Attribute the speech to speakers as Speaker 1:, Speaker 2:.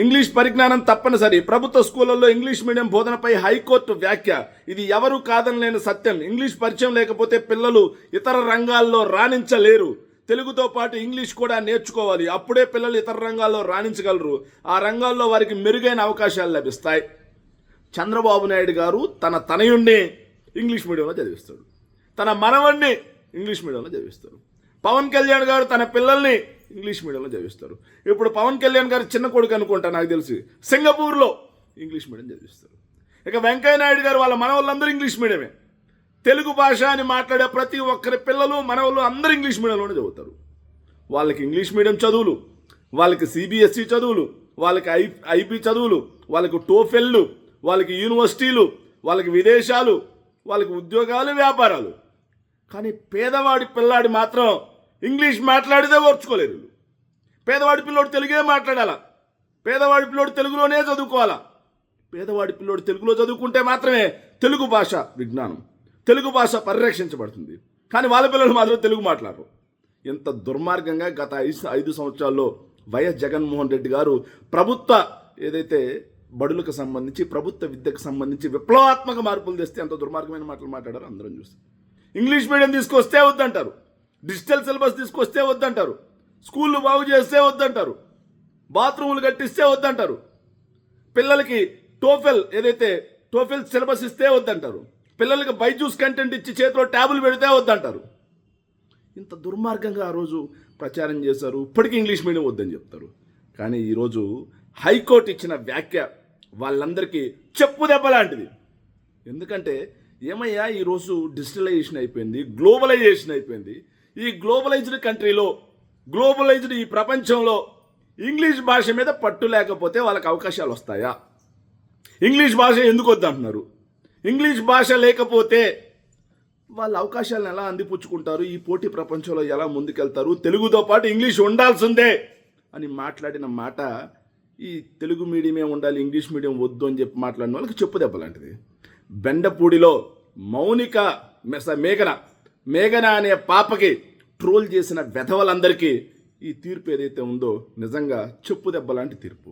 Speaker 1: English పరిజ్ఞానం తప్పనిసరి. ప్రభుత్వ స్కూళ్లలో ఇంగ్లీష్ మీడియం బోధనపై హైకోర్టు వ్యాఖ్య. ఇది ఎవరు కాదనలేని సత్యం. ఇంగ్లీష్ పరిచయం లేకపోతే పిల్లలు ఇతర రంగాల్లో రాణించలేరు. తెలుగుతో పాటు ఇంగ్లీష్ కూడా నేర్చుకోవాలి. అప్పుడే పిల్లలు ఇతర రంగాల్లో రాణించగలరు. ఆ రంగాల్లో వారికి మెరుగైన అవకాశాలు లభిస్తాయి. చంద్రబాబు నాయుడు గారు తన తనయుణ్ణి ఇంగ్లీష్ మీడియంలో చదివిస్తాడు, తన మనవణ్ణి ఇంగ్లీష్ మీడియంలో చదివిస్తారు. పవన్ కళ్యాణ్ గారు తన పిల్లల్ని ఇంగ్లీష్ మీడియంలో చదివిస్తారు. ఇప్పుడు పవన్ కళ్యాణ్ గారు చిన్న కొడుకు అనుకుంటా, నాకు తెలిసి సింగపూర్లో ఇంగ్లీష్ మీడియం చదివిస్తారు. ఇక వెంకయ్య నాయుడు గారు వాళ్ళ మనవాళ్ళందరూ ఇంగ్లీష్ మీడియమే. తెలుగు భాష అని మాట్లాడే ప్రతి ఒక్కరి పిల్లలు మనవాళ్ళు అందరూ ఇంగ్లీష్ మీడియంలోనే చదువుతారు. వాళ్ళకి ఇంగ్లీష్ మీడియం చదువులు, వాళ్ళకి సిబిఎస్ఈ చదువులు, వాళ్ళకి ఐపీ చదువులు, వాళ్ళకి టోఫెల్లు, వాళ్ళకి యూనివర్సిటీలు, వాళ్ళకి విదేశాలు, వాళ్ళకి ఉద్యోగాలు, వ్యాపారాలు. కానీ పేదవాడి పిల్లాడి మాత్రం ఇంగ్లీష్ మాట్లాడితే ఓర్చుకోలేరు. పేదవాడి పిల్లోడు తెలుగే మాట్లాడాలా, పేదవాడి పిల్లోడు తెలుగులోనే చదువుకోవాలా. పేదవాడి పిల్లోడు తెలుగులో చదువుకుంటే మాత్రమే తెలుగు భాష విజ్ఞానం, తెలుగు భాష పరిరక్షించబడుతుంది. కానీ వాళ్ళ పిల్లలు మాత్రం తెలుగు మాట్లాడరు. ఎంత దుర్మార్గంగా గత 5 సంవత్సరాల్లో వైఎస్ జగన్మోహన్ రెడ్డి గారు ప్రభుత్వ ఏదైతే బడులకు సంబంధించి, ప్రభుత్వ విద్యకు సంబంధించి విప్లవాత్మక మార్పులు తెస్తే ఎంత దుర్మార్గమైన మాటలు మాట్లాడారో అందరం చూస్తాం. ఇంగ్లీష్ మీడియం తీసుకొస్తే వద్దంటారు, డిజిటల్ సిలబస్ తీసుకొస్తే వద్దంటారు, స్కూళ్ళు బాగు చేస్తే వద్దంటారు, బాత్రూములు కట్టిస్తే వద్దంటారు, పిల్లలకి టోఫెల్ సిలబస్ ఇస్తే వద్దంటారు, పిల్లలకి బైజూస్ కంటెంట్ ఇచ్చి చేతిలో ట్యాబులు పెడితే వద్దంటారు. ఇంత దుర్మార్గంగా ఆ రోజు ప్రచారం చేశారు. ఇప్పటికీ ఇంగ్లీష్ మీడియం వద్దని చెప్తారు. కానీ ఈరోజు హైకోర్టు ఇచ్చిన వ్యాఖ్య వాళ్ళందరికీ చెప్పు దెబ్బ లాంటిది. ఎందుకంటే ఏమయ్యా, ఈరోజు డిజిటలైజేషన్ అయిపోయింది, గ్లోబలైజేషన్ అయిపోయింది. ఈ గ్లోబలైజ్డ్ కంట్రీలో, గ్లోబలైజ్డ్ ఈ ప్రపంచంలో ఇంగ్లీష్ భాష మీద పట్టు లేకపోతే వాళ్ళకి అవకాశాలు వస్తాయా? ఇంగ్లీష్ భాష ఎందుకు వద్దంటున్నారు? ఇంగ్లీష్ భాష లేకపోతే వాళ్ళ అవకాశాలను ఎలా అందిపుచ్చుకుంటారు? ఈ పోటీ ప్రపంచంలో ఎలా ముందుకెళ్తారు? తెలుగుతో పాటు ఇంగ్లీష్ ఉండాల్సిందే అని మాట్లాడిన మాట ఈ తెలుగు మీడియమే ఉండాలి, ఇంగ్లీష్ మీడియం వద్దు అని చెప్పి మాట్లాడిన వాళ్ళకి చెప్పు దెబ్బ లాంటిది. బెండపూడిలో మేఘన అనే పాపకి ట్రోల్ చేసిన వెధవలందరికీ ఈ తీర్పు ఏదైతే ఉందో నిజంగా చెప్పు దెబ్బ లాంటి తీర్పు.